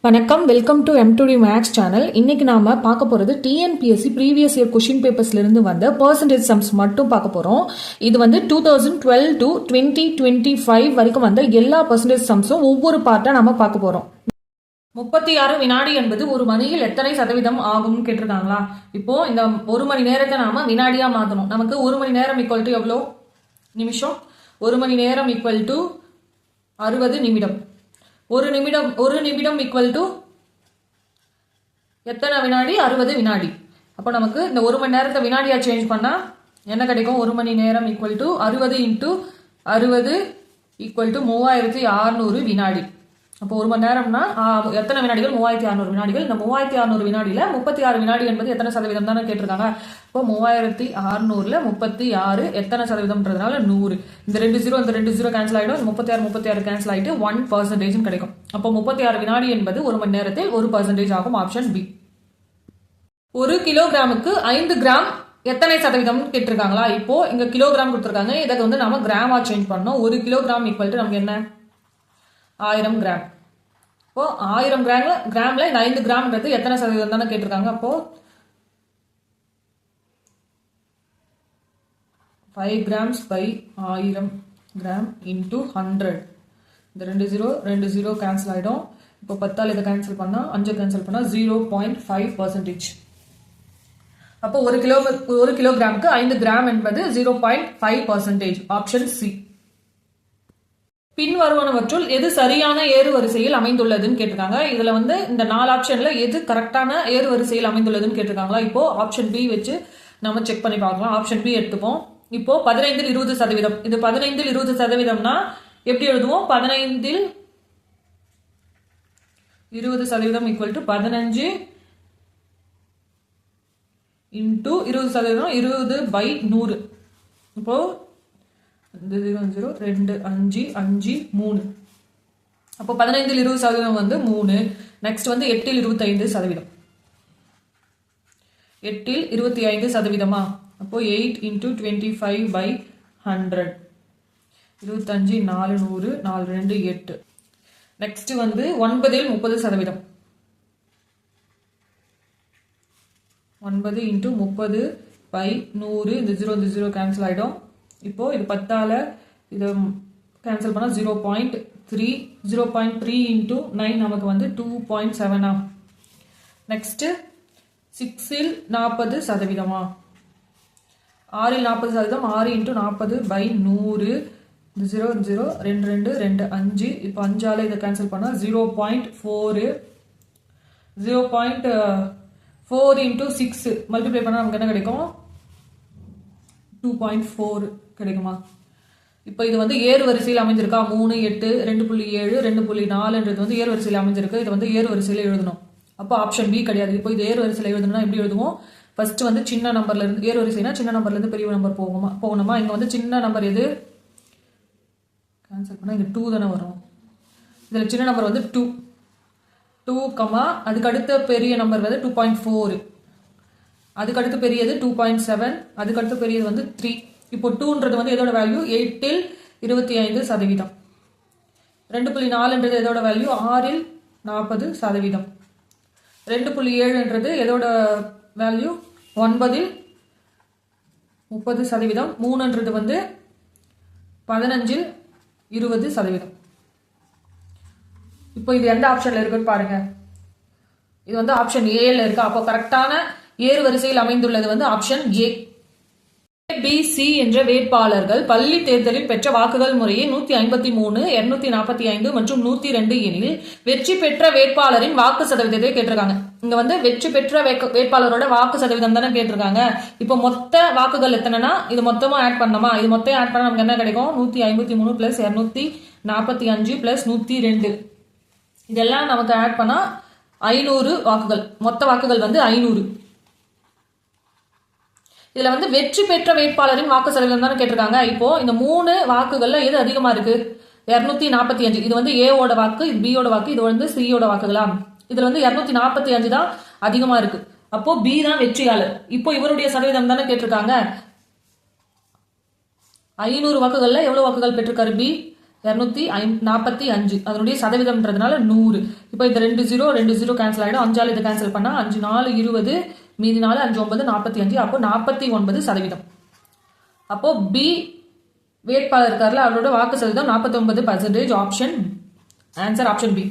வணக்கம், welcome to M2D maths channel. இன்னைக்கு நாம பார்க்க போறது டிஎன்பிஎஸ்சி ப்ரீவியஸ் இயர் கொஸ்டின் பேப்பர்ஸ்ல இருந்து வந்த பர்சன்டேஜ் சம்ஸ் மட்டும் பார்க்க போறோம். இது வந்து 2012 டு 2025 வரைக்கும் வந்த எல்லா பர்சன்டேஜ் சம்ஸும் ஒவ்வொரு பார்ட்டா நாம பார்க்க போறோம். 36 வினாடி என்பது ஒரு மணியில் எத்தனை சதவீதம் ஆகும் கேட்டிருக்காங்களா? இப்போ இந்த ஒரு மணி நேரத்தை நாம வினாடியா மாத்தணும். நமக்கு ஒரு மணி நேரம் ஈக்குவல் டு எவ்வளோ நிமிஷம்? ஒரு மணி நேரம் ஈக்குவல் டு 60 நிமிடம். ஒரு நிமிடம் ஈக்குவல் டு எத்தனை வினாடி? 60 வினாடி. அப்போ நமக்கு இந்த ஒரு மணி நேரத்தை வினாடியா சேஞ்ச் பண்ணா என்ன கிடைக்கும்? ஒரு மணி நேரம் equal to 60 into 60 equal to 3600 வினாடி. அப்போ ஒரு மணி நேரம்னா எத்தனை வினாடிகள்? 3600 வினாடிகள். இந்த 3600 வினாடியில 36 வினாடி என்பது எத்தனை சதவீதம் தானே கேட்டிருக்காங்க. இப்போ 3600ல 36 எத்தனை சதவீதம்ன்றதுனால 100. இந்த 2 0 இந்த 2 0 கேன்சல் ஆயிடும். 36 கேன்சல் ஆயிட்டு 1% கிடைக்கும். அப்போ 36 வினாடி என்பது ஒரு மணி நேரத்தில் 1% ஆகும். Option B. ஒரு கிலோகிராமுக்கு 5 கிராம் எத்தனை சதவீதம் கேட்டிருக்காங்களா? இப்போ இங்க கிலோகிராம் கொடுத்துருக்காங்க. இதை வந்து நாம கிராமா சேஞ்ச் பண்ணோம். ஒரு கிலோகிராம் ஈக்குவல் டு நமக்கு என்ன? 1000 கிராம். இப்போ 1000 கிராம்ல இந்த 5 கிராம்ன்றது எத்தனை சதவீதம் தானே கேட்டிருக்காங்க. அப்போ 5 grams by 1000 கிராம் இன்டூ 100. இந்த 2 0 கேன்சல் ஆயிடும். இப்போ 10 இதை கேன்சல் பண்ணா 5 கேன்சல் பண்ணா 0.5%. அப்போ ஒரு கிலோகிராமுக்கு 5 கிராம் என்பது 0.5%. Option C. பின்வருவனவற்றுள் எது சரியான ஏறு வரிசையில் அமைந்துள்ளதுன்னு கேட்டிருக்காங்க. இதுல வந்து இந்த 4 ஆப்ஷன்ல எது கரெக்டான ஏறு வரிசையில் அமைந்துள்ளதுன்னு கேட்டிருக்காங்களா? இப்போ ஆப்ஷன் பி வச்சு நம்ம செக் பண்ணி பார்க்கலாம். ஆப்ஷன் பி எடுத்துப்போம். இப்போ 15 20%. இது 15 20%னா எப்படி எழுதுவோம்? 15 20% ஈக்குவல் டு 15 இன்டூ 20%, 20/100. இப்போ 2 0 2 5 5 3. அப்போ 15 20% வந்து 3. நெக்ஸ்ட் வந்து 8 25%. 8 25%. அப்போ 8 இன்டூ 25/100. 25 400 4 2 8. நெக்ஸ்ட் வந்து 9 30%. 9 இன்டூ 30/100. இந்த 0 கேன்சல் ஆயிடும். இப்போ இது 10 இதை கேன்சல் பண்ணா 0.3. 0.3 இன்டூ 9 நமக்கு வந்து 2.7. நெக்ஸ்ட் 6 40%. 6 40%. 6 இன்டூ 40/100. இந்த 0 2 2 5. இப்போ 5 இதை கேன்சல் பண்ணா 0.4. 0.4 இன்டூ 6 மல்டிப்ளை பண்ணா நமக்கு என்ன கிடைக்கும்? 2.4 கிடைக்குமா? இப்போ இது வந்து ஏறு வரிசையில் அமைஞ்சிருக்கா? 3 8 2.7 2.4ன்றது வந்து ஏறு வரிசையில் அமைஞ்சிருக்கு. இது வந்து ஏறு வரிசையில் எழுதணும். அப்போ ஆப்ஷன் பி கிடையாது. இப்போ இது ஏறு வரிசையில் எழுதணும்னா எப்படி எழுதுவோம்? ஃபர்ஸ்ட் வந்து சின்ன நம்பர்ல இருந்து, ஏறு வரிசைனா சின்ன நம்பர்ல இருந்து பெரிய நம்பர் போகணுமா? இங்க வந்து சின்ன நம்பர் எது? கேன்சல் பண்ணா இங்க 2 தானே வரும். இதுல சின்ன நம்பர் வந்து 2, அதுக்கு அடுத்த பெரிய நம்பர் வந்து 2.4. அதுக்கு அடுத்து பெரியது 2.7. அதுக்கு அடுத்து பெரியது வந்து 3. இப்போ 2ன்றது வந்து எதோட வேல்யூ? 8 25%. 2.4ன்றது எதோட வேல்யூ? 6 40%. 2.7ன்றது எதோட வேல்யூ? 9 30%. 3ன்றது வந்து 15 20%. இப்போ இது எந்த ஆப்ஷன்ல இருக்குன்னு பாருங்க. இது வந்து ஆப்ஷன் ஏல இருக்கு. அப்போ கரெக்டான ஏறு வரிசையில் அமைந்துள்ளது வந்து ஆப்ஷன் ஏ. ABC என்ற வேட்பாளர்கள் பள்ளி தேர்தலில் பெற்ற வாக்குகள் முறையே 153 245 மற்றும் 102 எனில் வெற்றி பெற்ற வேட்பாளரின் வாக்கு சதவீதத்தை கேட்டிருக்காங்க. இங்க வந்து வெற்றி பெற்ற வேட்பாளரோட வாக்கு சதவீதம் தானே கேட்டிருக்காங்க. இப்போ மொத்த வாக்குகள் எத்தனைனா இது மொத்தமா ஆட் பண்ணணுமா? இது மொத்தம் ஆட் பண்ணா நமக்கு என்ன கிடைக்கும்? 153 பிளஸ் 245 பிளஸ் 102. இதெல்லாம் நமக்கு ஆட் பண்ணா 500 வாக்குகள். மொத்த வாக்குகள் வந்து 500. இதுல வந்து வெற்றி பெற்ற வேட்பாளரின் வாக்கு சதவீதம் தானே கேட்டிருக்காங்க. இப்போ இந்த 3 வாக்குகள்ல எது அதிகமா இருக்கு? 245. இது வந்து ஏவோட வாக்கு, இது பியோட வாக்கு, இது வந்து சியோட வாக்குகளா? இதுல வந்து 245 தான் அதிகமா இருக்கு. அப்போ பி தான் வெற்றியாளர். இப்போ இவருடைய சதவீதம் தானே கேட்டிருக்காங்க. 500 வாக்குகள்ல எவ்வளவு வாக்குகள் பெற்றிருக்காரு? பி 245 அதனுடைய சதவீதம்ன்றதுனால 100. இப்போ இந்த 2 0 கேன்சல் ஆகிடும். 5ஆல் இதை கேன்சல் பண்ணால் 5 4 20 மீதி 4 5 9 45. அப்போ 49%. அப்போ பி வேட்பாளர் இருக்கார்ல அவரோட வாக்கு சதவீதம் 49%. Option B.